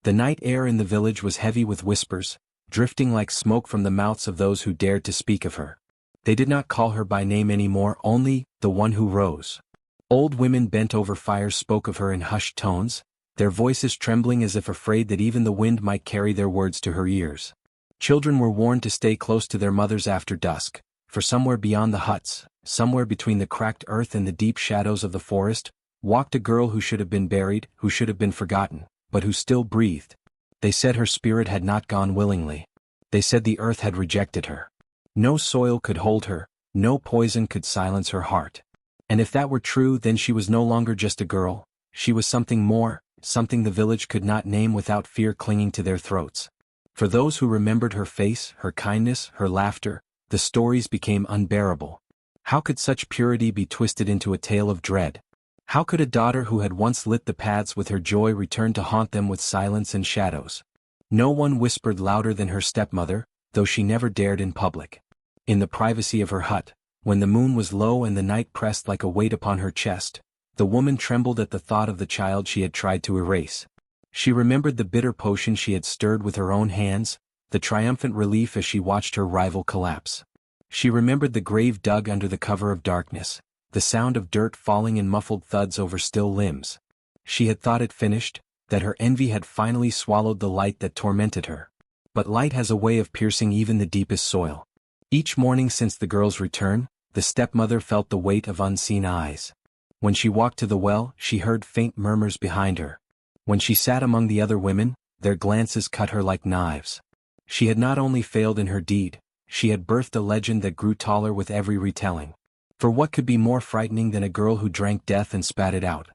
The night air in the village was heavy with whispers, drifting like smoke from the mouths of those who dared to speak of her. They did not call her by name anymore, only the one who rose. Old women bent over fires spoke of her in hushed tones, their voices trembling as if afraid that even the wind might carry their words to her ears. Children were warned to stay close to their mothers after dusk, for somewhere beyond the huts, somewhere between the cracked earth and the deep shadows of the forest, walked a girl who should have been buried, who should have been forgotten, but who still breathed. They said her spirit had not gone willingly. They said the earth had rejected her. No soil could hold her, no poison could silence her heart. And if that were true, then she was no longer just a girl, she was something more, something the village could not name without fear clinging to their throats. For those who remembered her face, her kindness, her laughter, the stories became unbearable. How could such purity be twisted into a tale of dread? How could a daughter who had once lit the paths with her joy return to haunt them with silence and shadows? No one whispered louder than her stepmother, though she never dared in public. In the privacy of her hut, when the moon was low and the night pressed like a weight upon her chest, the woman trembled at the thought of the child she had tried to erase. She remembered the bitter potion she had stirred with her own hands, the triumphant relief as she watched her rival collapse. She remembered the grave dug under the cover of darkness, the sound of dirt falling in muffled thuds over still limbs. She had thought it finished, that her envy had finally swallowed the light that tormented her. But light has a way of piercing even the deepest soil. Each morning since the girl's return, the stepmother felt the weight of unseen eyes. When she walked to the well, she heard faint murmurs behind her. When she sat among the other women, their glances cut her like knives. She had not only failed in her deed, she had birthed a legend that grew taller with every retelling. For what could be more frightening than a girl who drank death and spat it out?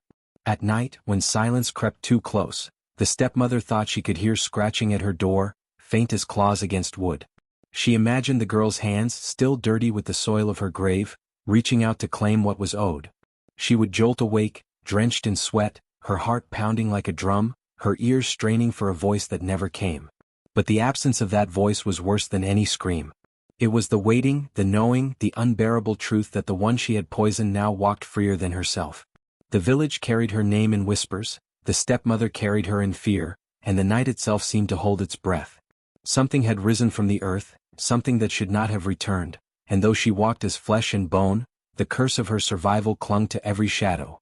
At night, when silence crept too close, the stepmother thought she could hear scratching at her door, faint as claws against wood. She imagined the girl's hands, still dirty with the soil of her grave, reaching out to claim what was owed. She would jolt awake, drenched in sweat, her heart pounding like a drum, her ears straining for a voice that never came. But the absence of that voice was worse than any scream. It was the waiting, the knowing, the unbearable truth that the one she had poisoned now walked freer than herself. The village carried her name in whispers, the stepmother carried her in fear, and the night itself seemed to hold its breath. Something had risen from the earth, something that should not have returned, and though she walked as flesh and bone, the curse of her survival clung to every shadow.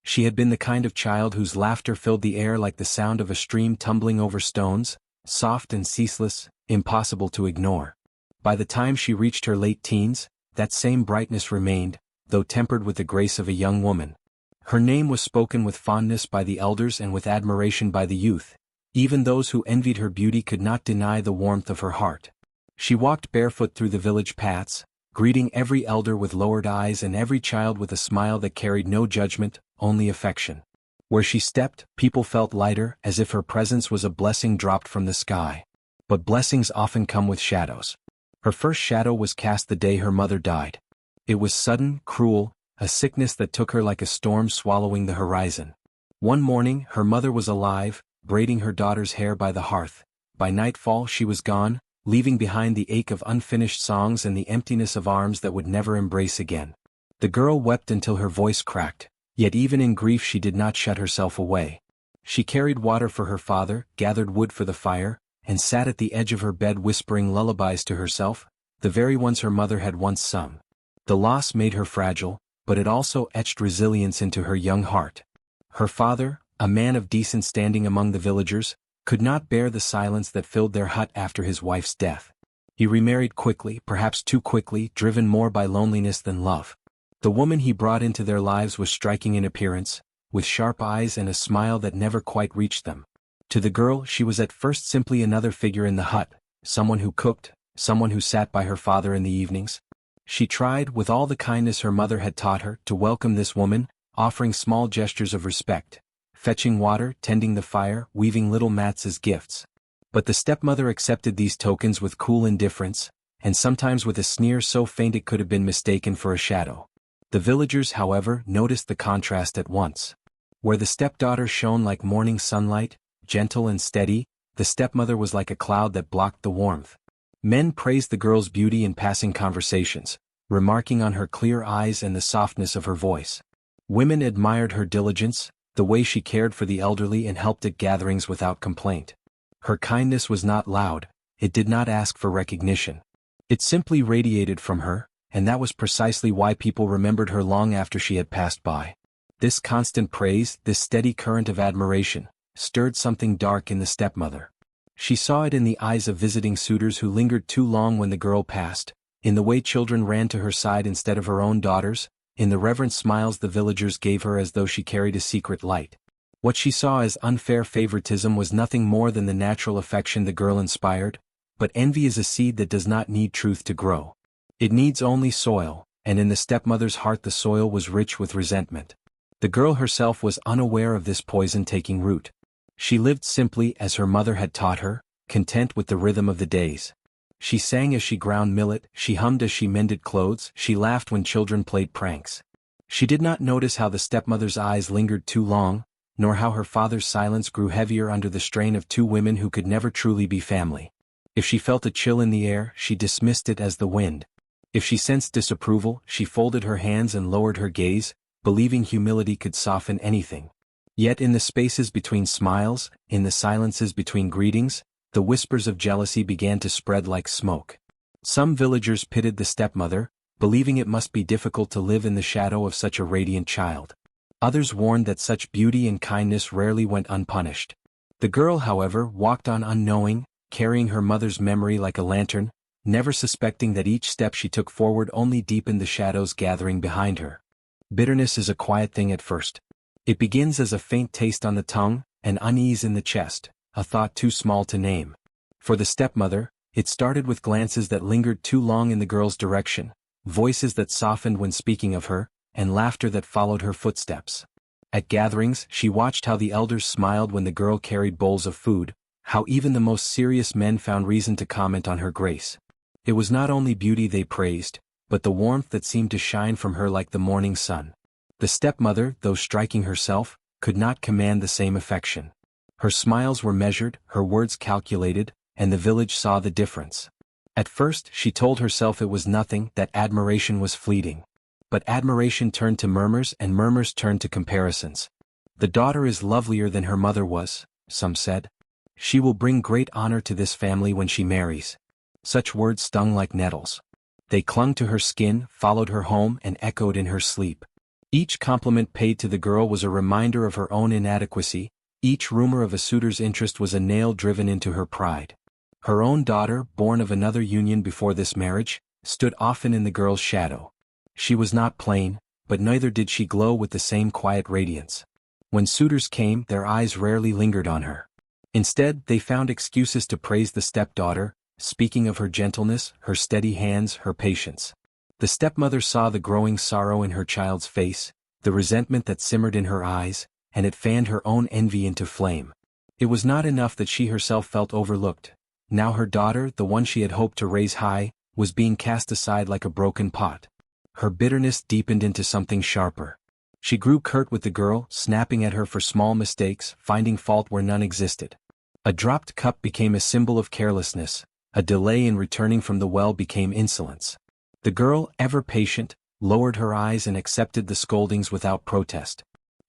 She had been the kind of child whose laughter filled the air like the sound of a stream tumbling over stones, soft and ceaseless, impossible to ignore. By the time she reached her late teens, that same brightness remained, though tempered with the grace of a young woman. Her name was spoken with fondness by the elders and with admiration by the youth. Even those who envied her beauty could not deny the warmth of her heart. She walked barefoot through the village paths, greeting every elder with lowered eyes and every child with a smile that carried no judgment, only affection. Where she stepped, people felt lighter, as if her presence was a blessing dropped from the sky. But blessings often come with shadows. Her first shadow was cast the day her mother died. It was sudden, cruel, a sickness that took her like a storm swallowing the horizon. One morning, her mother was alive, braiding her daughter's hair by the hearth. By nightfall she was gone, leaving behind the ache of unfinished songs and the emptiness of arms that would never embrace again. The girl wept until her voice cracked, yet even in grief she did not shut herself away. She carried water for her father, gathered wood for the fire, and sat at the edge of her bed whispering lullabies to herself, the very ones her mother had once sung. The loss made her fragile, but it also etched resilience into her young heart. Her father, a man of decent standing among the villagers, could not bear the silence that filled their hut after his wife's death. He remarried quickly, perhaps too quickly, driven more by loneliness than love. The woman he brought into their lives was striking in appearance, with sharp eyes and a smile that never quite reached them. To the girl she was at first simply another figure in the hut, someone who cooked, someone who sat by her father in the evenings. She tried, with all the kindness her mother had taught her, to welcome this woman, offering small gestures of respect, fetching water, tending the fire, weaving little mats as gifts. But the stepmother accepted these tokens with cool indifference, and sometimes with a sneer so faint it could have been mistaken for a shadow. The villagers, however, noticed the contrast at once. Where the stepdaughter shone like morning sunlight, gentle and steady, the stepmother was like a cloud that blocked the warmth. Men praised the girl's beauty in passing conversations, remarking on her clear eyes and the softness of her voice. Women admired her diligence, the way she cared for the elderly and helped at gatherings without complaint. Her kindness was not loud, it did not ask for recognition. It simply radiated from her, and that was precisely why people remembered her long after she had passed by. This constant praise, this steady current of admiration, stirred something dark in the stepmother. She saw it in the eyes of visiting suitors who lingered too long when the girl passed, in the way children ran to her side instead of her own daughters, in the reverent smiles the villagers gave her as though she carried a secret light. What she saw as unfair favoritism was nothing more than the natural affection the girl inspired, but envy is a seed that does not need truth to grow. It needs only soil, and in the stepmother's heart the soil was rich with resentment. The girl herself was unaware of this poison taking root. She lived simply as her mother had taught her, content with the rhythm of the days. She sang as she ground millet, she hummed as she mended clothes, she laughed when children played pranks. She did not notice how the stepmother's eyes lingered too long, nor how her father's silence grew heavier under the strain of two women who could never truly be family. If she felt a chill in the air, she dismissed it as the wind. If she sensed disapproval, she folded her hands and lowered her gaze, believing humility could soften anything. Yet in the spaces between smiles, in the silences between greetings, the whispers of jealousy began to spread like smoke. Some villagers pitied the stepmother, believing it must be difficult to live in the shadow of such a radiant child. Others warned that such beauty and kindness rarely went unpunished. The girl, however, walked on unknowing, carrying her mother's memory like a lantern, never suspecting that each step she took forward only deepened the shadows gathering behind her. Bitterness is a quiet thing at first. It begins as a faint taste on the tongue, an unease in the chest, a thought too small to name. For the stepmother, it started with glances that lingered too long in the girl's direction, voices that softened when speaking of her, and laughter that followed her footsteps. At gatherings, she watched how the elders smiled when the girl carried bowls of food, how even the most serious men found reason to comment on her grace. It was not only beauty they praised, but the warmth that seemed to shine from her like the morning sun. The stepmother, though striking herself, could not command the same affection. Her smiles were measured, her words calculated, and the village saw the difference. At first she told herself it was nothing, that admiration was fleeting. But admiration turned to murmurs and murmurs turned to comparisons. The daughter is lovelier than her mother was, some said. She will bring great honor to this family when she marries. Such words stung like nettles. They clung to her skin, followed her home, and echoed in her sleep. Each compliment paid to the girl was a reminder of her own inadequacy, each rumor of a suitor's interest was a nail driven into her pride. Her own daughter, born of another union before this marriage, stood often in the girl's shadow. She was not plain, but neither did she glow with the same quiet radiance. When suitors came, their eyes rarely lingered on her. Instead, they found excuses to praise the stepdaughter, speaking of her gentleness, her steady hands, her patience. The stepmother saw the growing sorrow in her child's face, the resentment that simmered in her eyes, and it fanned her own envy into flame. It was not enough that she herself felt overlooked. Now her daughter, the one she had hoped to raise high, was being cast aside like a broken pot. Her bitterness deepened into something sharper. She grew curt with the girl, snapping at her for small mistakes, finding fault where none existed. A dropped cup became a symbol of carelessness, a delay in returning from the well became insolence. The girl, ever patient, lowered her eyes and accepted the scoldings without protest.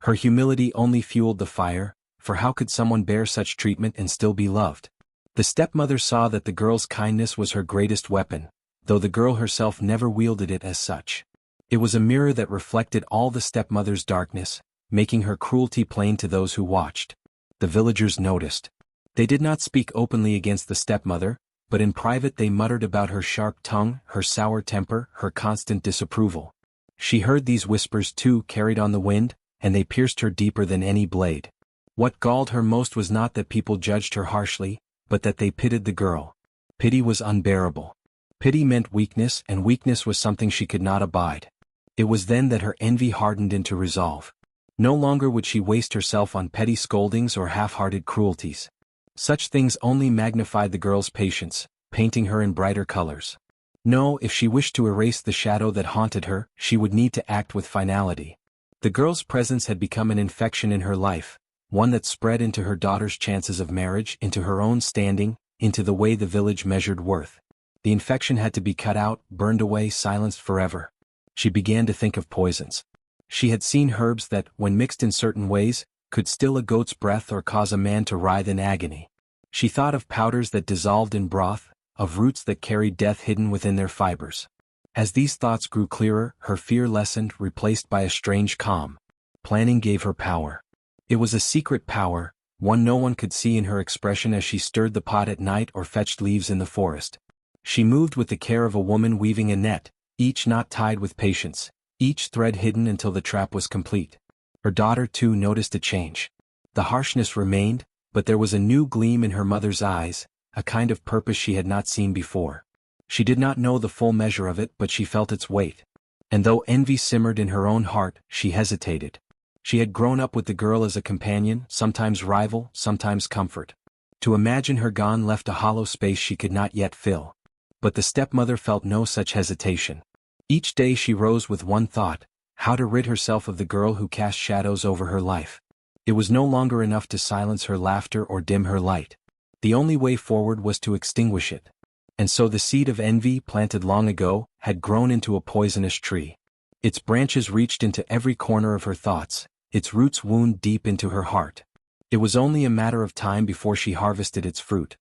Her humility only fueled the fire, for how could someone bear such treatment and still be loved? The stepmother saw that the girl's kindness was her greatest weapon, though the girl herself never wielded it as such. It was a mirror that reflected all the stepmother's darkness, making her cruelty plain to those who watched. The villagers noticed. They did not speak openly against the stepmother, but in private they muttered about her sharp tongue, her sour temper, her constant disapproval. She heard these whispers too, carried on the wind, and they pierced her deeper than any blade. What galled her most was not that people judged her harshly, but that they pitied the girl. Pity was unbearable. Pity meant weakness, and weakness was something she could not abide. It was then that her envy hardened into resolve. No longer would she waste herself on petty scoldings or half-hearted cruelties. Such things only magnified the girl's patience, painting her in brighter colors. No, if she wished to erase the shadow that haunted her, she would need to act with finality. The girl's presence had become an infection in her life, one that spread into her daughter's chances of marriage, into her own standing, into the way the village measured worth. The infection had to be cut out, burned away, silenced forever. She began to think of poisons. She had seen herbs that, when mixed in certain ways, Could still a goat's breath or cause a man to writhe in agony? She thought of powders that dissolved in broth, of roots that carried death hidden within their fibers. As these thoughts grew clearer, her fear lessened, replaced by a strange calm. Planning gave her power. It was a secret power, one no one could see in her expression as she stirred the pot at night or fetched leaves in the forest. She moved with the care of a woman weaving a net, each knot tied with patience, each thread hidden until the trap was complete. Her daughter too noticed a change. The harshness remained, but there was a new gleam in her mother's eyes, a kind of purpose she had not seen before. She did not know the full measure of it, but she felt its weight. And though envy simmered in her own heart, she hesitated. She had grown up with the girl as a companion, sometimes rival, sometimes comfort. To imagine her gone left a hollow space she could not yet fill. But the stepmother felt no such hesitation. Each day she rose with one thought: how to rid herself of the girl who cast shadows over her life. It was no longer enough to silence her laughter or dim her light. The only way forward was to extinguish it. And so the seed of envy, planted long ago, had grown into a poisonous tree. Its branches reached into every corner of her thoughts, its roots wound deep into her heart. It was only a matter of time before she harvested its fruit.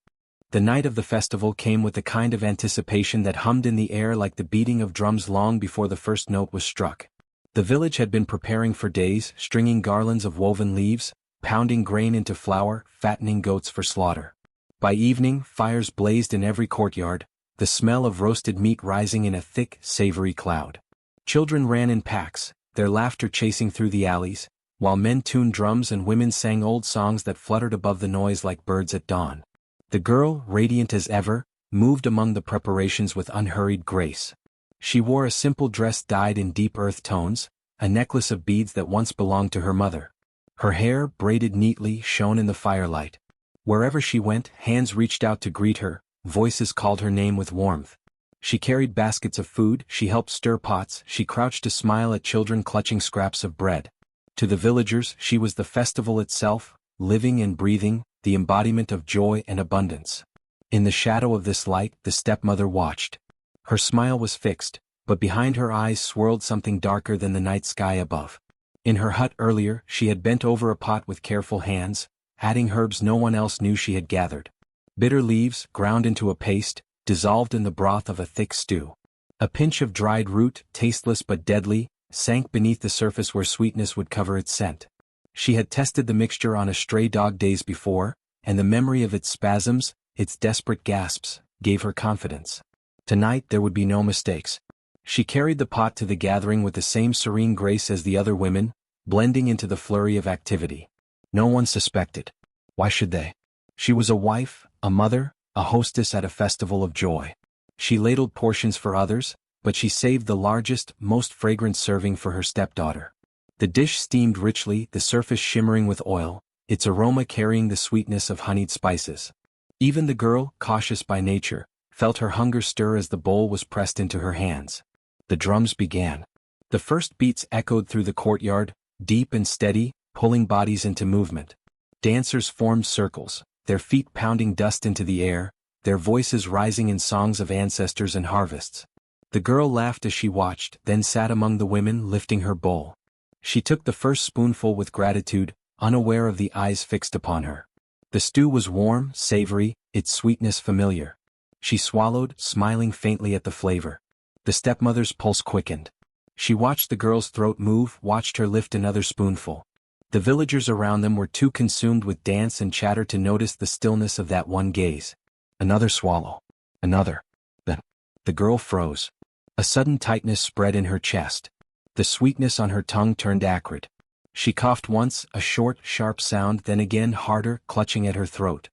The night of the festival came with a kind of anticipation that hummed in the air like the beating of drums long before the first note was struck. The village had been preparing for days, stringing garlands of woven leaves, pounding grain into flour, fattening goats for slaughter. By evening, fires blazed in every courtyard, the smell of roasted meat rising in a thick, savory cloud. Children ran in packs, their laughter chasing through the alleys, while men tuned drums and women sang old songs that fluttered above the noise like birds at dawn. The girl, radiant as ever, moved among the preparations with unhurried grace. She wore a simple dress dyed in deep earth tones, a necklace of beads that once belonged to her mother. Her hair, braided neatly, shone in the firelight. Wherever she went, hands reached out to greet her, voices called her name with warmth. She carried baskets of food, she helped stir pots, she crouched to smile at children clutching scraps of bread. To the villagers, she was the festival itself, living and breathing, the embodiment of joy and abundance. In the shadow of this light, the stepmother watched. Her smile was fixed, but behind her eyes swirled something darker than the night sky above. In her hut earlier, she had bent over a pot with careful hands, adding herbs no one else knew she had gathered. Bitter leaves, ground into a paste, dissolved in the broth of a thick stew. A pinch of dried root, tasteless but deadly, sank beneath the surface where sweetness would cover its scent. She had tested the mixture on a stray dog days before, and the memory of its spasms, its desperate gasps, gave her confidence. Tonight there would be no mistakes. She carried the pot to the gathering with the same serene grace as the other women, blending into the flurry of activity. No one suspected. Why should they? She was a wife, a mother, a hostess at a festival of joy. She ladled portions for others, but she saved the largest, most fragrant serving for her stepdaughter. The dish steamed richly, the surface shimmering with oil, its aroma carrying the sweetness of honeyed spices. Even the girl, cautious by nature, felt her hunger stir as the bowl was pressed into her hands. The drums began. The first beats echoed through the courtyard, deep and steady, pulling bodies into movement. Dancers formed circles, their feet pounding dust into the air, their voices rising in songs of ancestors and harvests. The girl laughed as she watched, then sat among the women lifting her bowl. She took the first spoonful with gratitude, unaware of the eyes fixed upon her. The stew was warm, savory, its sweetness familiar. She swallowed, smiling faintly at the flavor. The stepmother's pulse quickened. She watched the girl's throat move, watched her lift another spoonful. The villagers around them were too consumed with dance and chatter to notice the stillness of that one gaze. Another swallow. Another. Then the girl froze. A sudden tightness spread in her chest. The sweetness on her tongue turned acrid. She coughed once, a short, sharp sound, then again harder, clutching at her throat.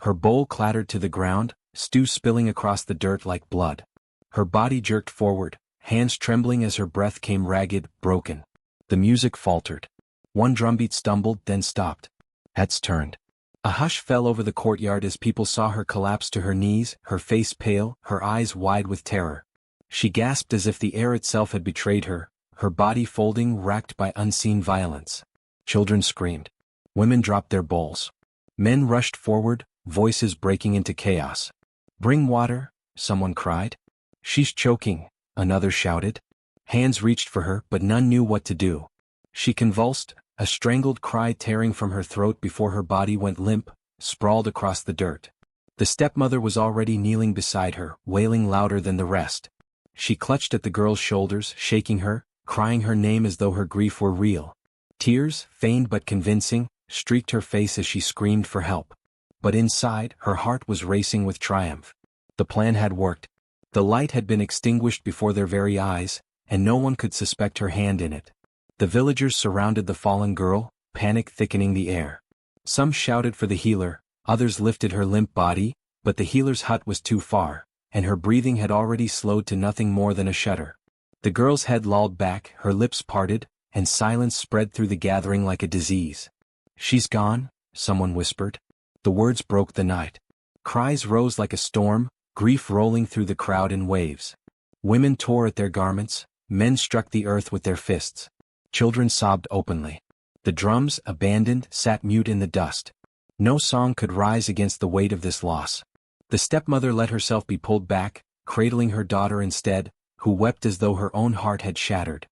Her bowl clattered to the ground, stew spilling across the dirt like blood. Her body jerked forward, hands trembling as her breath came ragged, broken. The music faltered. One drumbeat stumbled, then stopped. Heads turned. A hush fell over the courtyard as people saw her collapse to her knees, her face pale, her eyes wide with terror. She gasped as if the air itself had betrayed her, her body folding, racked by unseen violence. Children screamed. Women dropped their bowls. Men rushed forward, voices breaking into chaos. "Bring water," someone cried. "She's choking," another shouted. Hands reached for her, but none knew what to do. She convulsed, a strangled cry tearing from her throat before her body went limp, sprawled across the dirt. The stepmother was already kneeling beside her, wailing louder than the rest. She clutched at the girl's shoulders, shaking her, crying her name as though her grief were real. Tears, feigned but convincing, streaked her face as she screamed for help. But inside, her heart was racing with triumph. The plan had worked. The light had been extinguished before their very eyes, and no one could suspect her hand in it. The villagers surrounded the fallen girl, panic thickening the air. Some shouted for the healer, others lifted her limp body, but the healer's hut was too far, and her breathing had already slowed to nothing more than a shudder. The girl's head lolled back, her lips parted, and silence spread through the gathering like a disease. "She's gone," someone whispered. The words broke the night. Cries rose like a storm, grief rolling through the crowd in waves. Women tore at their garments, men struck the earth with their fists. Children sobbed openly. The drums, abandoned, sat mute in the dust. No song could rise against the weight of this loss. The stepmother let herself be pulled back, cradling her daughter instead, who wept as though her own heart had shattered.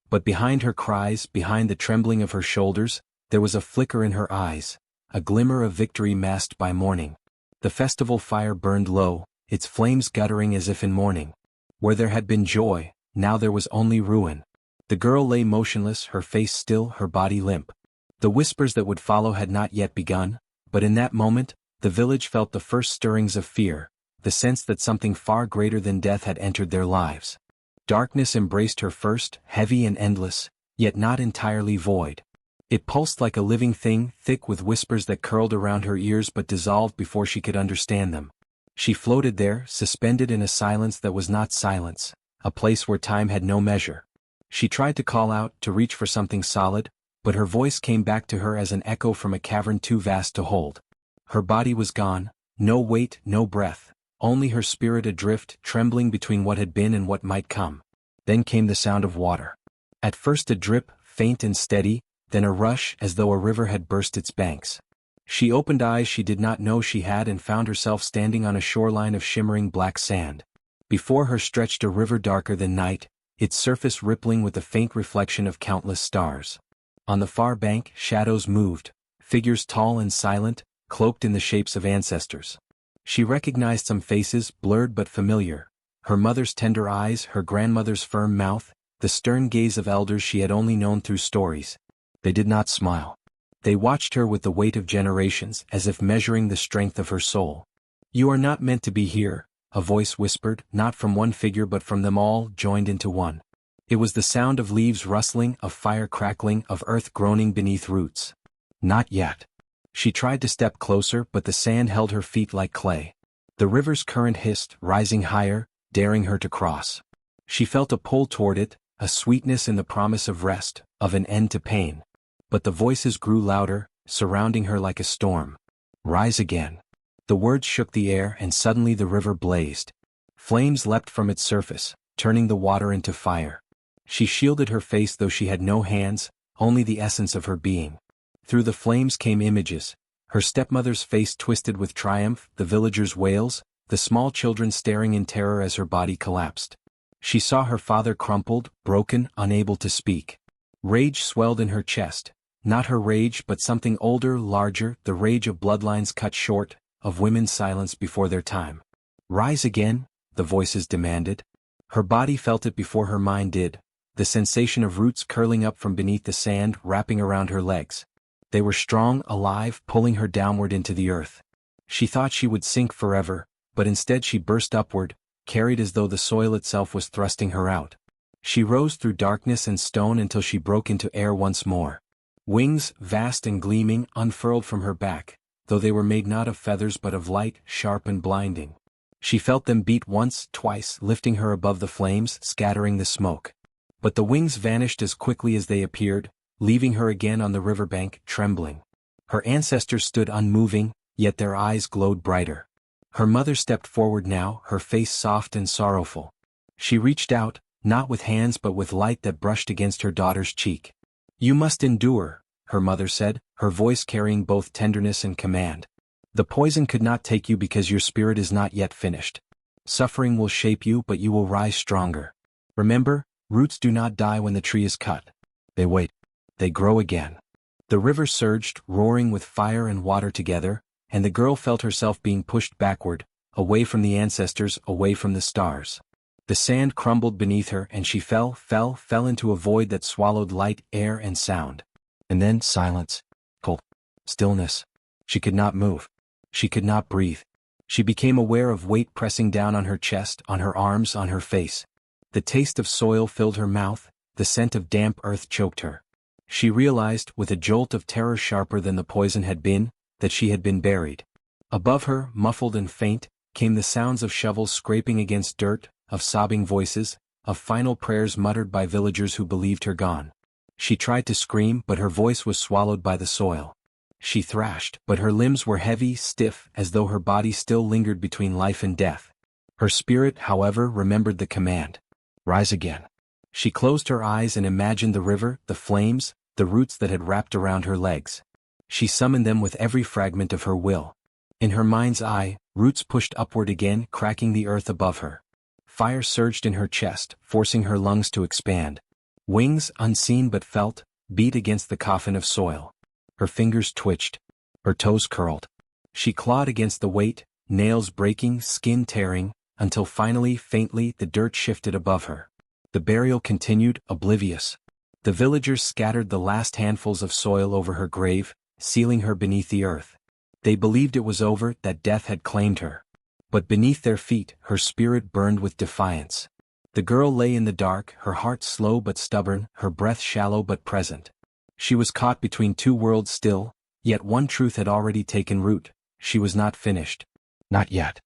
But behind her cries, behind the trembling of her shoulders, there was a flicker in her eyes, a glimmer of victory masked by mourning. The festival fire burned low, its flames guttering as if in mourning. Where there had been joy, now there was only ruin. The girl lay motionless, her face still, her body limp. The whispers that would follow had not yet begun, but in that moment, the village felt the first stirrings of fear, the sense that something far greater than death had entered their lives. Darkness embraced her first, heavy and endless, yet not entirely void. It pulsed like a living thing, thick with whispers that curled around her ears but dissolved before she could understand them. She floated there, suspended in a silence that was not silence, a place where time had no measure. She tried to call out, to reach for something solid, but her voice came back to her as an echo from a cavern too vast to hold. Her body was gone, no weight, no breath, only her spirit adrift, trembling between what had been and what might come. Then came the sound of water. At first a drip, faint and steady, then a rush as though a river had burst its banks. She opened eyes she did not know she had and found herself standing on a shoreline of shimmering black sand. Before her stretched a river darker than night, its surface rippling with the faint reflection of countless stars. On the far bank, shadows moved, figures tall and silent, cloaked in the shapes of ancestors. She recognized some faces, blurred but familiar. Her mother's tender eyes, her grandmother's firm mouth, the stern gaze of elders she had only known through stories. They did not smile. They watched her with the weight of generations, as if measuring the strength of her soul. "You are not meant to be here," a voice whispered, not from one figure but from them all, joined into one. It was the sound of leaves rustling, of fire crackling, of earth groaning beneath roots. Not yet. She tried to step closer, but the sand held her feet like clay. The river's current hissed, rising higher, daring her to cross. She felt a pull toward it, a sweetness in the promise of rest, of an end to pain. But the voices grew louder, surrounding her like a storm. "Rise again." The words shook the air, and suddenly the river blazed. Flames leapt from its surface, turning the water into fire. She shielded her face though she had no hands, only the essence of her being. Through the flames came images, her stepmother's face twisted with triumph, the villagers' wails, the small children staring in terror as her body collapsed. She saw her father crumpled, broken, unable to speak. Rage swelled in her chest, not her rage but something older, larger, the rage of bloodlines cut short, of women silenced before their time. "Rise again," the voices demanded. Her body felt it before her mind did, the sensation of roots curling up from beneath the sand, wrapping around her legs. They were strong, alive, pulling her downward into the earth. She thought she would sink forever, but instead she burst upward, carried as though the soil itself was thrusting her out. She rose through darkness and stone until she broke into air once more. Wings, vast and gleaming, unfurled from her back, though they were made not of feathers but of light, sharp and blinding. She felt them beat once, twice, lifting her above the flames, scattering the smoke. But the wings vanished as quickly as they appeared, leaving her again on the riverbank, trembling. Her ancestors stood unmoving, yet their eyes glowed brighter. Her mother stepped forward now, her face soft and sorrowful. She reached out, not with hands but with light that brushed against her daughter's cheek. "You must endure," her mother said, her voice carrying both tenderness and command. "The poison could not take you because your spirit is not yet finished. Suffering will shape you but you will rise stronger. Remember, roots do not die when the tree is cut. They wait. They grow again." The river surged, roaring with fire and water together, and the girl felt herself being pushed backward, away from the ancestors, away from the stars. The sand crumbled beneath her and she fell into a void that swallowed light, air and sound. And then silence. Cold. Stillness. She could not move. She could not breathe. She became aware of weight pressing down on her chest, on her arms, on her face. The taste of soil filled her mouth, the scent of damp earth choked her. She realized, with a jolt of terror sharper than the poison had been, that she had been buried. Above her, muffled and faint, came the sounds of shovels scraping against dirt, of sobbing voices, of final prayers muttered by villagers who believed her gone. She tried to scream, but her voice was swallowed by the soil. She thrashed, but her limbs were heavy, stiff, as though her body still lingered between life and death. Her spirit, however, remembered the command. Rise again. She closed her eyes and imagined the river, the flames, the roots that had wrapped around her legs. She summoned them with every fragment of her will. In her mind's eye, roots pushed upward again, cracking the earth above her. Fire surged in her chest, forcing her lungs to expand. Wings, unseen but felt, beat against the coffin of soil. Her fingers twitched. Her toes curled. She clawed against the weight, nails breaking, skin tearing, until finally, faintly, the dirt shifted above her. The burial continued, oblivious. The villagers scattered the last handfuls of soil over her grave, sealing her beneath the earth. They believed it was over, that death had claimed her. But beneath their feet, her spirit burned with defiance. The girl lay in the dark, her heart slow but stubborn, her breath shallow but present. She was caught between two worlds still, yet one truth had already taken root: she was not finished. Not yet.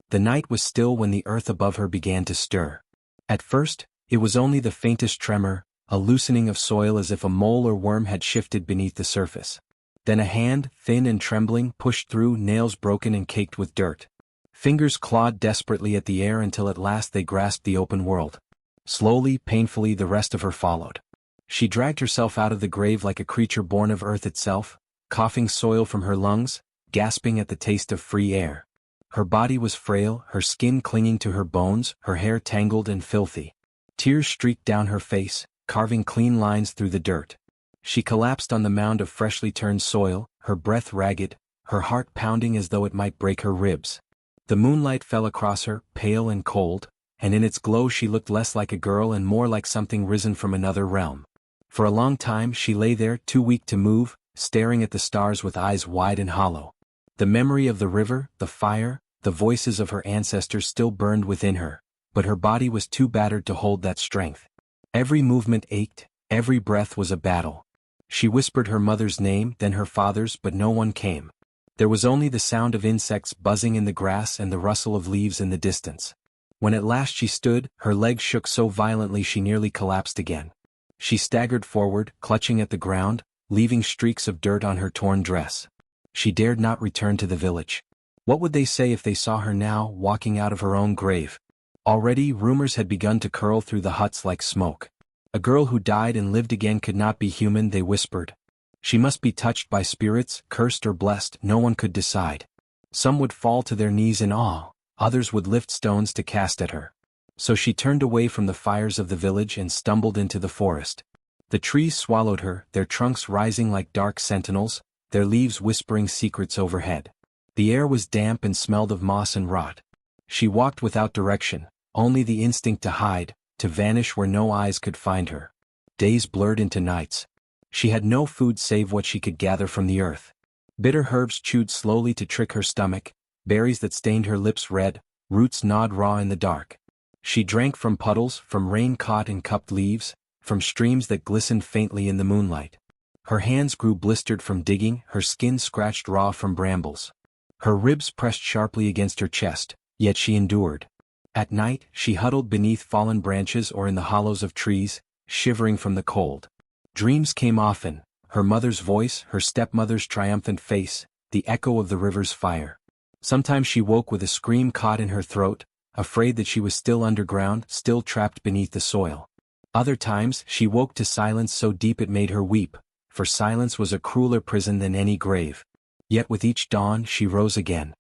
The night was still when the earth above her began to stir. At first, it was only the faintest tremor, a loosening of soil as if a mole or worm had shifted beneath the surface. Then a hand, thin and trembling, pushed through, nails broken and caked with dirt. Fingers clawed desperately at the air until at last they grasped the open world. Slowly, painfully, the rest of her followed. She dragged herself out of the grave like a creature born of earth itself, coughing soil from her lungs, gasping at the taste of free air. Her body was frail, her skin clinging to her bones, her hair tangled and filthy. Tears streaked down her face, carving clean lines through the dirt. She collapsed on the mound of freshly turned soil, her breath ragged, her heart pounding as though it might break her ribs. The moonlight fell across her, pale and cold, and in its glow she looked less like a girl and more like something risen from another realm. For a long time she lay there, too weak to move, staring at the stars with eyes wide and hollow. The memory of the river, the fire, the voices of her ancestors still burned within her, but her body was too battered to hold that strength. Every movement ached, every breath was a battle. She whispered her mother's name, then her father's, but no one came. There was only the sound of insects buzzing in the grass and the rustle of leaves in the distance. When at last she stood, her legs shook so violently she nearly collapsed again. She staggered forward, clutching at the ground, leaving streaks of dirt on her torn dress. She dared not return to the village. What would they say if they saw her now, walking out of her own grave? Already, rumors had begun to curl through the huts like smoke. A girl who died and lived again could not be human, they whispered. She must be touched by spirits, cursed or blessed, no one could decide. Some would fall to their knees in awe, others would lift stones to cast at her. So she turned away from the fires of the village and stumbled into the forest. The trees swallowed her, their trunks rising like dark sentinels, their leaves whispering secrets overhead. The air was damp and smelled of moss and rot. She walked without direction, only the instinct to hide, to vanish where no eyes could find her. Days blurred into nights. She had no food save what she could gather from the earth. Bitter herbs chewed slowly to trick her stomach, berries that stained her lips red, roots gnawed raw in the dark. She drank from puddles, from rain caught in cupped leaves, from streams that glistened faintly in the moonlight. Her hands grew blistered from digging, her skin scratched raw from brambles. Her ribs pressed sharply against her chest, yet she endured. At night, she huddled beneath fallen branches or in the hollows of trees, shivering from the cold. Dreams came often, her mother's voice, her stepmother's triumphant face, the echo of the river's fire. Sometimes she woke with a scream caught in her throat, afraid that she was still underground, still trapped beneath the soil. Other times, she woke to silence so deep it made her weep, for silence was a crueler prison than any grave. Yet with each dawn she rose again.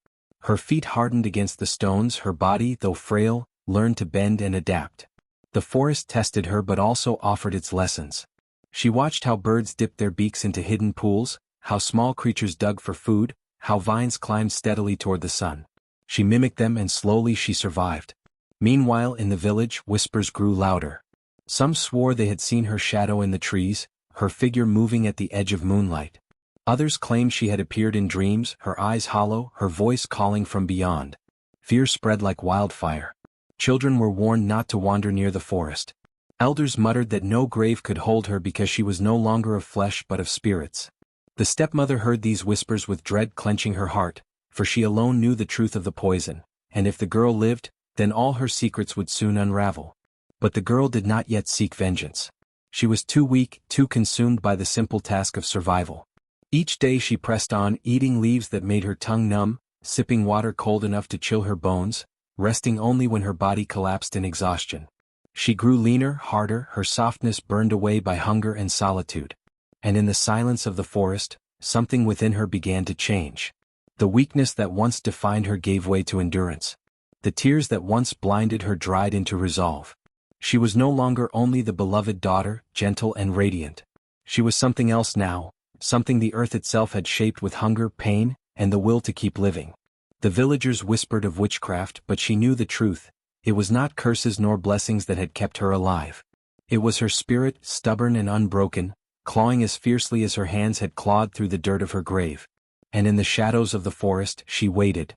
Her feet hardened against the stones, her body, though frail, learned to bend and adapt. The forest tested her but also offered its lessons. She watched how birds dipped their beaks into hidden pools, how small creatures dug for food, how vines climbed steadily toward the sun. She mimicked them and slowly she survived. Meanwhile in the village, whispers grew louder. Some swore they had seen her shadow in the trees, her figure moving at the edge of moonlight. Others claimed she had appeared in dreams, her eyes hollow, her voice calling from beyond. Fear spread like wildfire. Children were warned not to wander near the forest. Elders muttered that no grave could hold her because she was no longer of flesh but of spirits. The stepmother heard these whispers with dread clenching her heart, for she alone knew the truth of the poison, and if the girl lived, then all her secrets would soon unravel. But the girl did not yet seek vengeance. She was too weak, too consumed by the simple task of survival. Each day she pressed on, eating leaves that made her tongue numb, sipping water cold enough to chill her bones, resting only when her body collapsed in exhaustion. She grew leaner, harder, her softness burned away by hunger and solitude. And in the silence of the forest, something within her began to change. The weakness that once defined her gave way to endurance. The tears that once blinded her dried into resolve. She was no longer only the beloved daughter, gentle and radiant. She was something else now, something the earth itself had shaped with hunger, pain, and the will to keep living. The villagers whispered of witchcraft, but she knew the truth. It was not curses nor blessings that had kept her alive. It was her spirit, stubborn and unbroken, clawing as fiercely as her hands had clawed through the dirt of her grave. And in the shadows of the forest, she waited.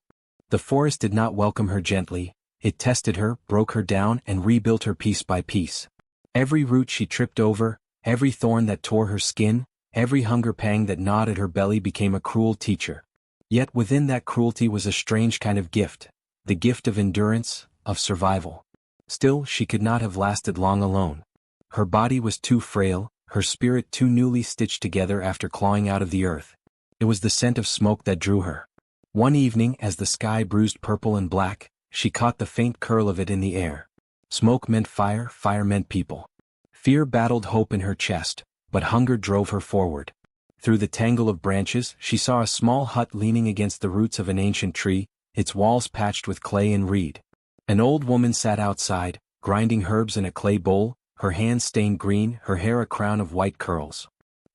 The forest did not welcome her gently. It tested her, broke her down, and rebuilt her piece by piece. Every root she tripped over, every thorn that tore her skin, every hunger pang that gnawed at her belly became a cruel teacher. Yet within that cruelty was a strange kind of gift, the gift of endurance, of survival. Still, she could not have lasted long alone. Her body was too frail, her spirit too newly stitched together after clawing out of the earth. It was the scent of smoke that drew her. One evening, as the sky bruised purple and black, she caught the faint curl of it in the air. Smoke meant fire, fire meant people. Fear battled hope in her chest, but hunger drove her forward. Through the tangle of branches, she saw a small hut leaning against the roots of an ancient tree, its walls patched with clay and reed. An old woman sat outside, grinding herbs in a clay bowl, her hands stained green, her hair a crown of white curls.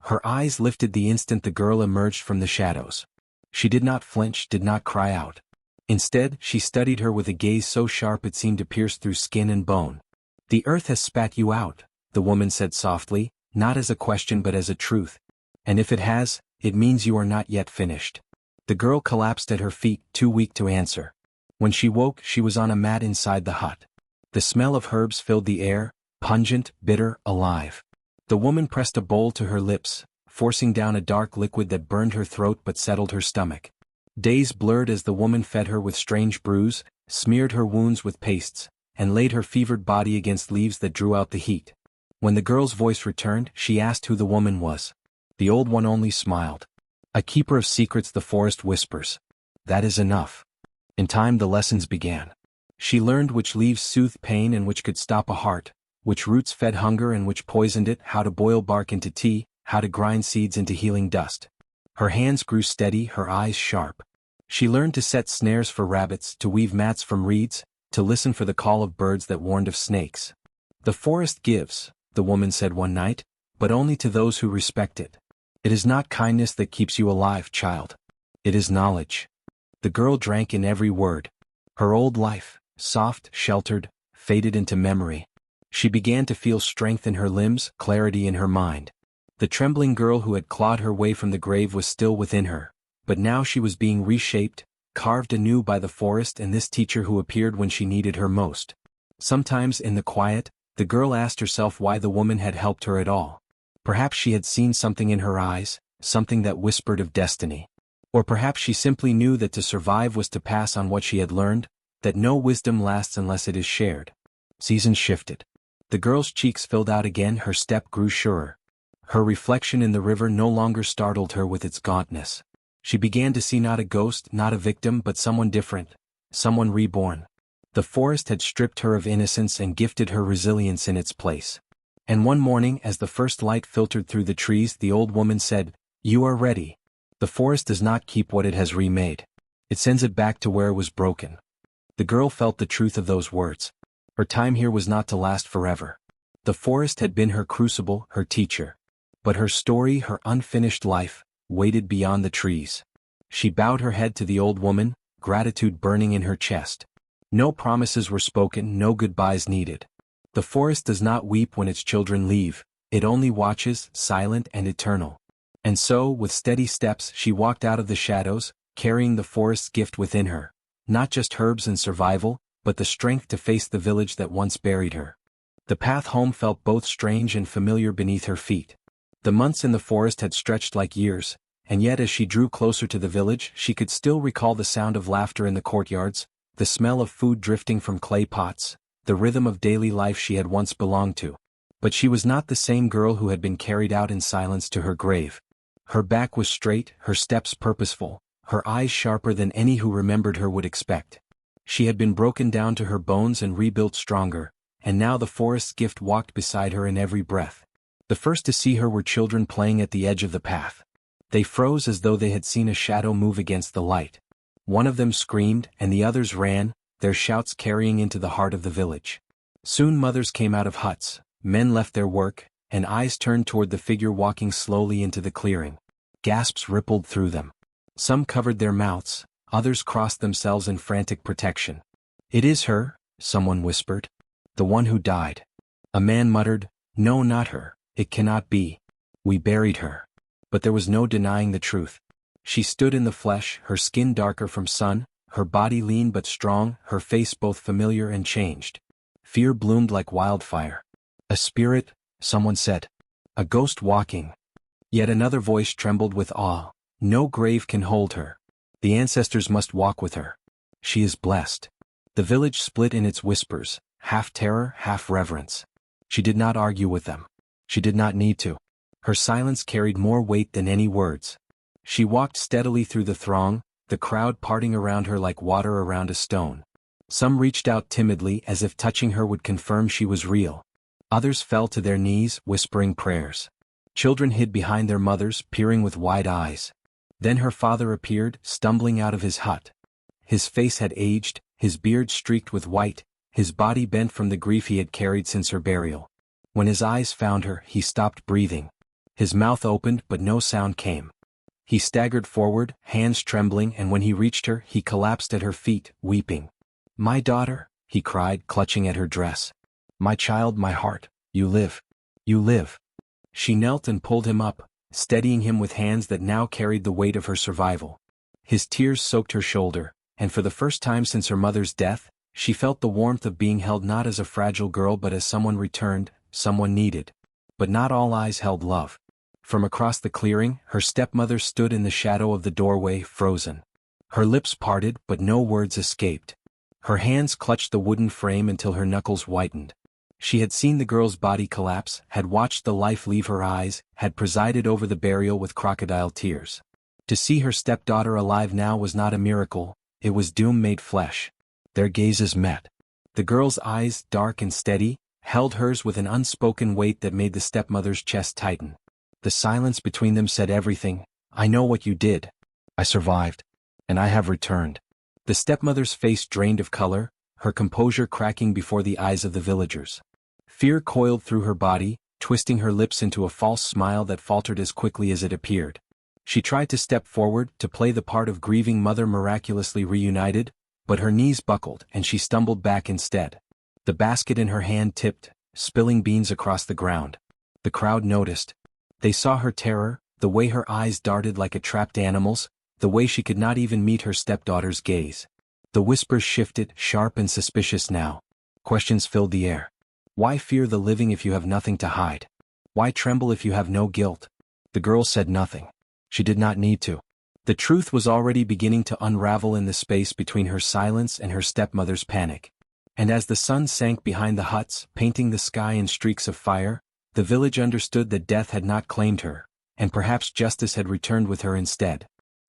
Her eyes lifted the instant the girl emerged from the shadows. She did not flinch, did not cry out. Instead, she studied her with a gaze so sharp it seemed to pierce through skin and bone. "The earth has spat you out," the woman said softly, not as a question but as a truth. "And if it has, it means you are not yet finished." The girl collapsed at her feet, too weak to answer. When she woke, she was on a mat inside the hut. The smell of herbs filled the air, pungent, bitter, alive. The woman pressed a bowl to her lips, forcing down a dark liquid that burned her throat but settled her stomach. Days blurred as the woman fed her with strange brews, smeared her wounds with pastes, and laid her fevered body against leaves that drew out the heat. When the girl's voice returned, she asked who the woman was. The old one only smiled. "A keeper of secrets," the forest whispers. "That is enough." In time the lessons began. She learned which leaves soothed pain and which could stop a heart, which roots fed hunger and which poisoned it, how to boil bark into tea, how to grind seeds into healing dust. Her hands grew steady, her eyes sharp. She learned to set snares for rabbits, to weave mats from reeds, to listen for the call of birds that warned of snakes. "The forest gives," the woman said one night, "but only to those who respect it. It is not kindness that keeps you alive, child. It is knowledge." The girl drank in every word. Her old life, soft, sheltered, faded into memory. She began to feel strength in her limbs, clarity in her mind. The trembling girl who had clawed her way from the grave was still within her, but now she was being reshaped, carved anew by the forest and this teacher who appeared when she needed her most. Sometimes in the quiet, the girl asked herself why the woman had helped her at all. Perhaps she had seen something in her eyes, something that whispered of destiny. Or perhaps she simply knew that to survive was to pass on what she had learned, that no wisdom lasts unless it is shared. Seasons shifted. The girl's cheeks filled out again, her step grew surer. Her reflection in the river no longer startled her with its gauntness. She began to see not a ghost, not a victim, but someone different, someone reborn. The forest had stripped her of innocence and gifted her resilience in its place. And one morning, as the first light filtered through the trees, the old woman said, "You are ready." The forest does not keep what it has remade. It sends it back to where it was broken. The girl felt the truth of those words. Her time here was not to last forever. The forest had been her crucible, her teacher. But her story, her unfinished life, waited beyond the trees. She bowed her head to the old woman, gratitude burning in her chest. No promises were spoken, no goodbyes needed. The forest does not weep when its children leave, it only watches, silent and eternal. And so, with steady steps, she walked out of the shadows, carrying the forest's gift within her. Not just herbs and survival, but the strength to face the village that once buried her. The path home felt both strange and familiar beneath her feet. The months in the forest had stretched like years, and yet as she drew closer to the village she could still recall the sound of laughter in the courtyards, the smell of food drifting from clay pots, the rhythm of daily life she had once belonged to. But she was not the same girl who had been carried out in silence to her grave. Her back was straight, her steps purposeful, her eyes sharper than any who remembered her would expect. She had been broken down to her bones and rebuilt stronger, and now the forest's gift walked beside her in every breath. The first to see her were children playing at the edge of the path. They froze as though they had seen a shadow move against the light. One of them screamed, and the others ran, their shouts carrying into the heart of the village. Soon mothers came out of huts, men left their work, and eyes turned toward the figure walking slowly into the clearing. Gasps rippled through them. Some covered their mouths, others crossed themselves in frantic protection. "It is her," someone whispered. "The one who died." A man muttered, "No, not her, it cannot be. We buried her." But there was no denying the truth. She stood in the flesh, her skin darker from sun, her body lean but strong, her face both familiar and changed. Fear bloomed like wildfire. "A spirit," someone said. "A ghost walking." Yet another voice trembled with awe. "No grave can hold her. The ancestors must walk with her. She is blessed." The village split in its whispers, half terror, half reverence. She did not argue with them. She did not need to. Her silence carried more weight than any words. She walked steadily through the throng, the crowd parting around her like water around a stone. Some reached out timidly as if touching her would confirm she was real. Others fell to their knees, whispering prayers. Children hid behind their mothers, peering with wide eyes. Then her father appeared, stumbling out of his hut. His face had aged, his beard streaked with white, his body bent from the grief he had carried since her burial. When his eyes found her, he stopped breathing. His mouth opened but no sound came. He staggered forward, hands trembling, and when he reached her, he collapsed at her feet, weeping. "My daughter," he cried, clutching at her dress. "My child, my heart, you live. You live." She knelt and pulled him up, steadying him with hands that now carried the weight of her survival. His tears soaked her shoulder, and for the first time since her mother's death, she felt the warmth of being held not as a fragile girl but as someone returned, someone needed. But not all eyes held love. From across the clearing, her stepmother stood in the shadow of the doorway, frozen. Her lips parted, but no words escaped. Her hands clutched the wooden frame until her knuckles whitened. She had seen the girl's body collapse, had watched the life leave her eyes, had presided over the burial with crocodile tears. To see her stepdaughter alive now was not a miracle, it was doom made flesh. Their gazes met. The girl's eyes, dark and steady, held hers with an unspoken weight that made the stepmother's chest tighten. The silence between them said everything. "I know what you did. I survived. And I have returned." The stepmother's face drained of color, her composure cracking before the eyes of the villagers. Fear coiled through her body, twisting her lips into a false smile that faltered as quickly as it appeared. She tried to step forward, to play the part of grieving mother miraculously reunited, but her knees buckled and she stumbled back instead. The basket in her hand tipped, spilling beans across the ground. The crowd noticed. They saw her terror, the way her eyes darted like a trapped animal's, the way she could not even meet her stepdaughter's gaze. The whispers shifted, sharp and suspicious now. Questions filled the air. Why fear the living if you have nothing to hide? Why tremble if you have no guilt? The girl said nothing. She did not need to. The truth was already beginning to unravel in the space between her silence and her stepmother's panic. And as the sun sank behind the huts, painting the sky in streaks of fire, the village understood that death had not claimed her, and perhaps justice had returned with her instead.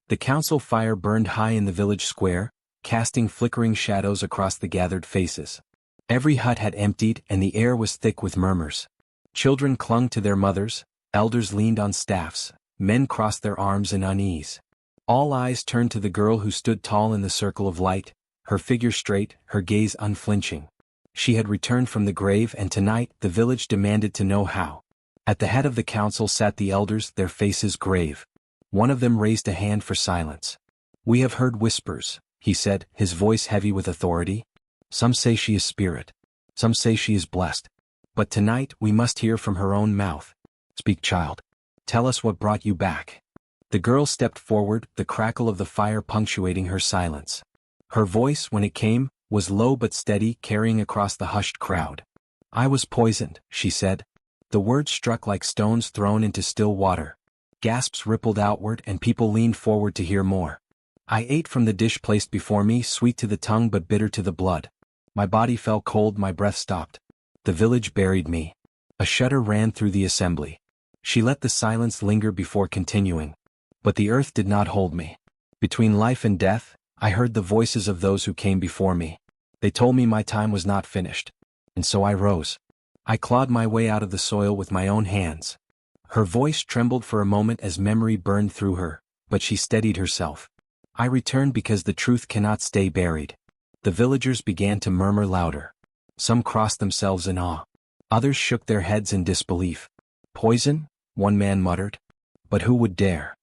The council fire burned high in the village square, casting flickering shadows across the gathered faces. Every hut had emptied and the air was thick with murmurs. Children clung to their mothers, elders leaned on staffs, men crossed their arms in unease. All eyes turned to the girl who stood tall in the circle of light, her figure straight, her gaze unflinching. She had returned from the grave and tonight the village demanded to know how. At the head of the council sat the elders, their faces grave. One of them raised a hand for silence. "We have heard whispers," he said, his voice heavy with authority. "Some say she is spirit. Some say she is blessed. But tonight we must hear from her own mouth. Speak, child. Tell us what brought you back." The girl stepped forward, the crackle of the fire punctuating her silence. Her voice, when it came, was low but steady, carrying across the hushed crowd. "I was poisoned," she said. The words struck like stones thrown into still water. Gasps rippled outward and people leaned forward to hear more. "I ate from the dish placed before me, sweet to the tongue but bitter to the blood. My body fell cold, my breath stopped. The village buried me." A shudder ran through the assembly. She let the silence linger before continuing. "But the earth did not hold me. Between life and death, I heard the voices of those who came before me. They told me my time was not finished. And so I rose. I clawed my way out of the soil with my own hands." Her voice trembled for a moment as memory burned through her, but she steadied herself. "I returned because the truth cannot stay buried." The villagers began to murmur louder. Some crossed themselves in awe. Others shook their heads in disbelief. "Poison?" one man muttered. "But who would dare?"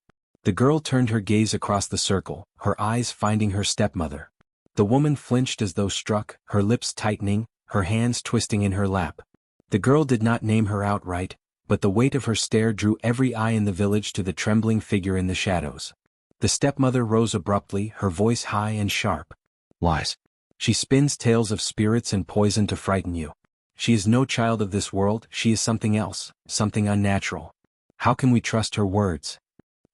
The girl turned her gaze across the circle, her eyes finding her stepmother. The woman flinched as though struck, her lips tightening, her hands twisting in her lap. The girl did not name her outright, but the weight of her stare drew every eye in the village to the trembling figure in the shadows. The stepmother rose abruptly, her voice high and sharp. "Lies. She spins tales of spirits and poison to frighten you. She is no child of this world, she is something else, something unnatural. How can we trust her words?"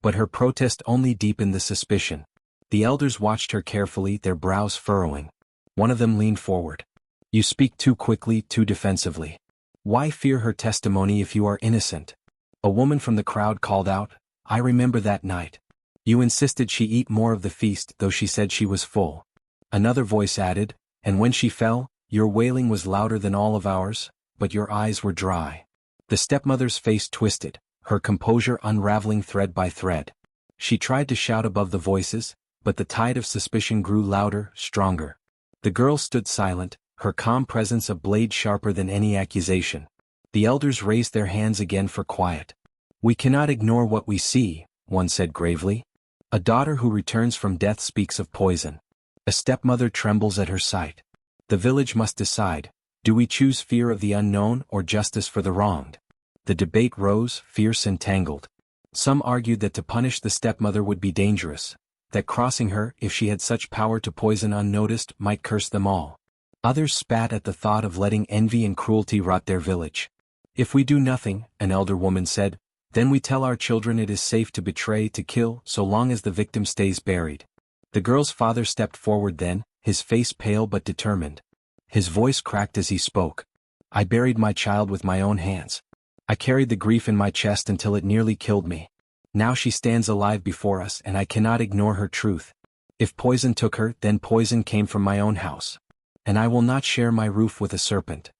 But her protest only deepened the suspicion. The elders watched her carefully, their brows furrowing. One of them leaned forward. "You speak too quickly, too defensively. Why fear her testimony if you are innocent?" A woman from the crowd called out, "I remember that night. You insisted she eat more of the feast, though she said she was full." Another voice added, "And when she fell, your wailing was louder than all of ours, but your eyes were dry." The stepmother's face twisted, her composure unraveling thread by thread. She tried to shout above the voices, but the tide of suspicion grew louder, stronger. The girl stood silent, her calm presence a blade sharper than any accusation. The elders raised their hands again for quiet. "We cannot ignore what we see," one said gravely. "A daughter who returns from death speaks of poison. A stepmother trembles at her sight. The village must decide, do we choose fear of the unknown or justice for the wronged?" The debate rose, fierce and tangled. Some argued that to punish the stepmother would be dangerous, that crossing her, if she had such power to poison unnoticed, might curse them all. Others spat at the thought of letting envy and cruelty rot their village. "If we do nothing," an elder woman said, "then we tell our children it is safe to betray, to kill, so long as the victim stays buried." The girl's father stepped forward then, his face pale but determined. His voice cracked as he spoke. "I buried my child with my own hands. I carried the grief in my chest until it nearly killed me. Now she stands alive before us and I cannot ignore her truth. If poison took her, then poison came from my own house. And I will not share my roof with a serpent."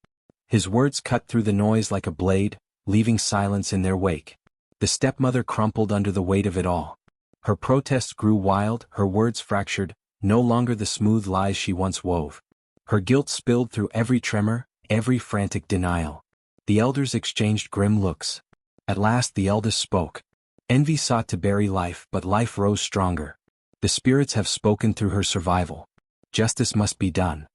His words cut through the noise like a blade, leaving silence in their wake. The stepmother crumpled under the weight of it all. Her protests grew wild, her words fractured, no longer the smooth lies she once wove. Her guilt spilled through every tremor, every frantic denial. The elders exchanged grim looks. At last the eldest spoke. "Envy sought to bury life, but life rose stronger. The spirits have spoken through her survival. Justice must be done."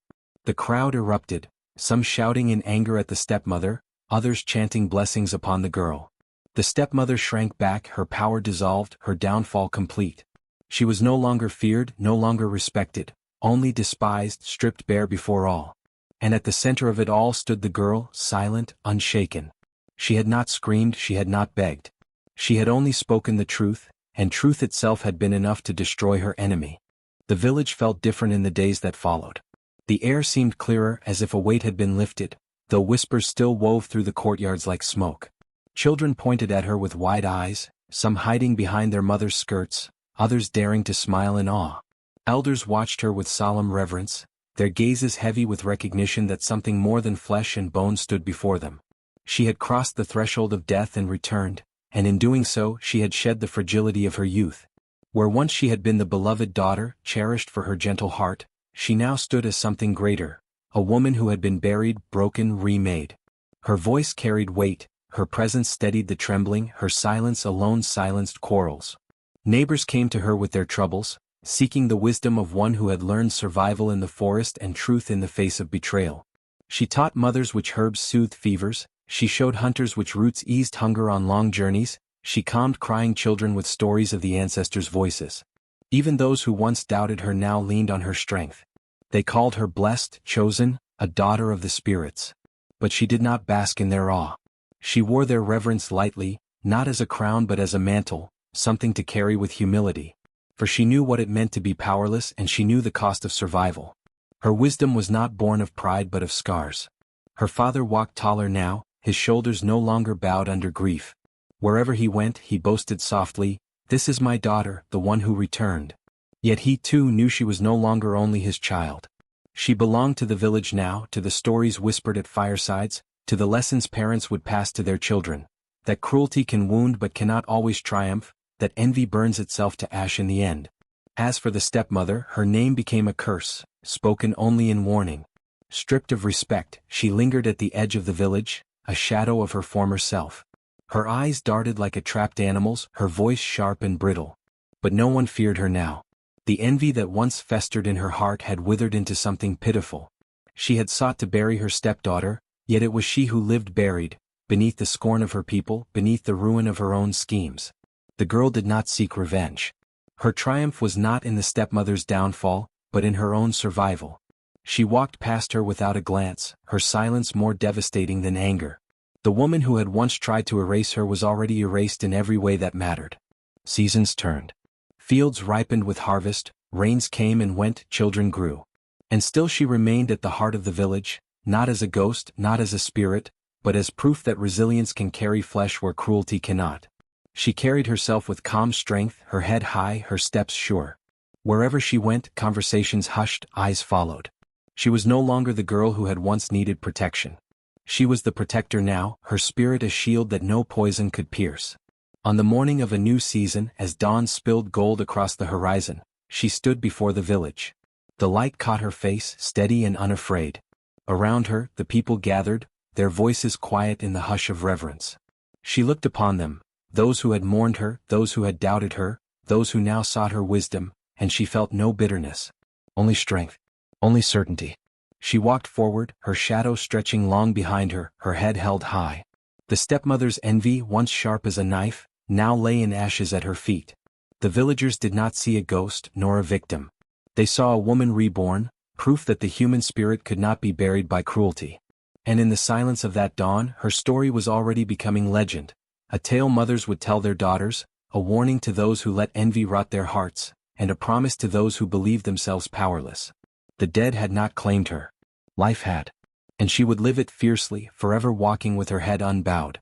The crowd erupted, some shouting in anger at the stepmother, others chanting blessings upon the girl. The stepmother shrank back, her power dissolved, her downfall complete. She was no longer feared, no longer respected, only despised, stripped bare before all. And at the center of it all stood the girl, silent, unshaken. She had not screamed, she had not begged. She had only spoken the truth, and truth itself had been enough to destroy her enemy. The village felt different in the days that followed. The air seemed clearer, as if a weight had been lifted, though whispers still wove through the courtyards like smoke. Children pointed at her with wide eyes, some hiding behind their mother's skirts, others daring to smile in awe. Elders watched her with solemn reverence, their gazes heavy with recognition that something more than flesh and bone stood before them. She had crossed the threshold of death and returned, and in doing so she had shed the fragility of her youth. Where once she had been the beloved daughter, cherished for her gentle heart, she now stood as something greater, a woman who had been buried, broken, remade. Her voice carried weight, her presence steadied the trembling, her silence alone silenced quarrels. Neighbors came to her with their troubles, seeking the wisdom of one who had learned survival in the forest and truth in the face of betrayal. She taught mothers which herbs soothed fevers, she showed hunters which roots eased hunger on long journeys, she calmed crying children with stories of the ancestors' voices. Even those who once doubted her now leaned on her strength. They called her blessed, chosen, a daughter of the spirits. But she did not bask in their awe. She wore their reverence lightly, not as a crown but as a mantle, something to carry with humility. For she knew what it meant to be powerless and she knew the cost of survival. Her wisdom was not born of pride but of scars. Her father walked taller now, his shoulders no longer bowed under grief. Wherever he went, he boasted softly, "This is my daughter, the one who returned." Yet he too knew she was no longer only his child. She belonged to the village now, to the stories whispered at firesides, to the lessons parents would pass to their children. That cruelty can wound but cannot always triumph, that envy burns itself to ash in the end. As for the stepmother, her name became a curse, spoken only in warning. Stripped of respect, she lingered at the edge of the village, a shadow of her former self. Her eyes darted like a trapped animal's, her voice sharp and brittle. But no one feared her now. The envy that once festered in her heart had withered into something pitiful. She had sought to bury her stepdaughter, yet it was she who lived buried, beneath the scorn of her people, beneath the ruin of her own schemes. The girl did not seek revenge. Her triumph was not in the stepmother's downfall, but in her own survival. She walked past her without a glance, her silence more devastating than anger. The woman who had once tried to erase her was already erased in every way that mattered. Seasons turned. Fields ripened with harvest, rains came and went, children grew. And still she remained at the heart of the village, not as a ghost, not as a spirit, but as proof that resilience can carry flesh where cruelty cannot. She carried herself with calm strength, her head high, her steps sure. Wherever she went, conversations hushed, eyes followed. She was no longer the girl who had once needed protection. She was the protector now, her spirit a shield that no poison could pierce. On the morning of a new season, as dawn spilled gold across the horizon, she stood before the village. The light caught her face, steady and unafraid. Around her, the people gathered, their voices quiet in the hush of reverence. She looked upon them, those who had mourned her, those who had doubted her, those who now sought her wisdom, and she felt no bitterness. Only strength. Only certainty. She walked forward, her shadow stretching long behind her, her head held high. The stepmother's envy, once sharp as a knife, now lay in ashes at her feet. The villagers did not see a ghost, nor a victim. They saw a woman reborn, proof that the human spirit could not be buried by cruelty. And in the silence of that dawn, her story was already becoming legend, a tale mothers would tell their daughters, a warning to those who let envy rot their hearts, and a promise to those who believed themselves powerless. The dead had not claimed her. Life had. And she would live it fiercely, forever walking with her head unbowed.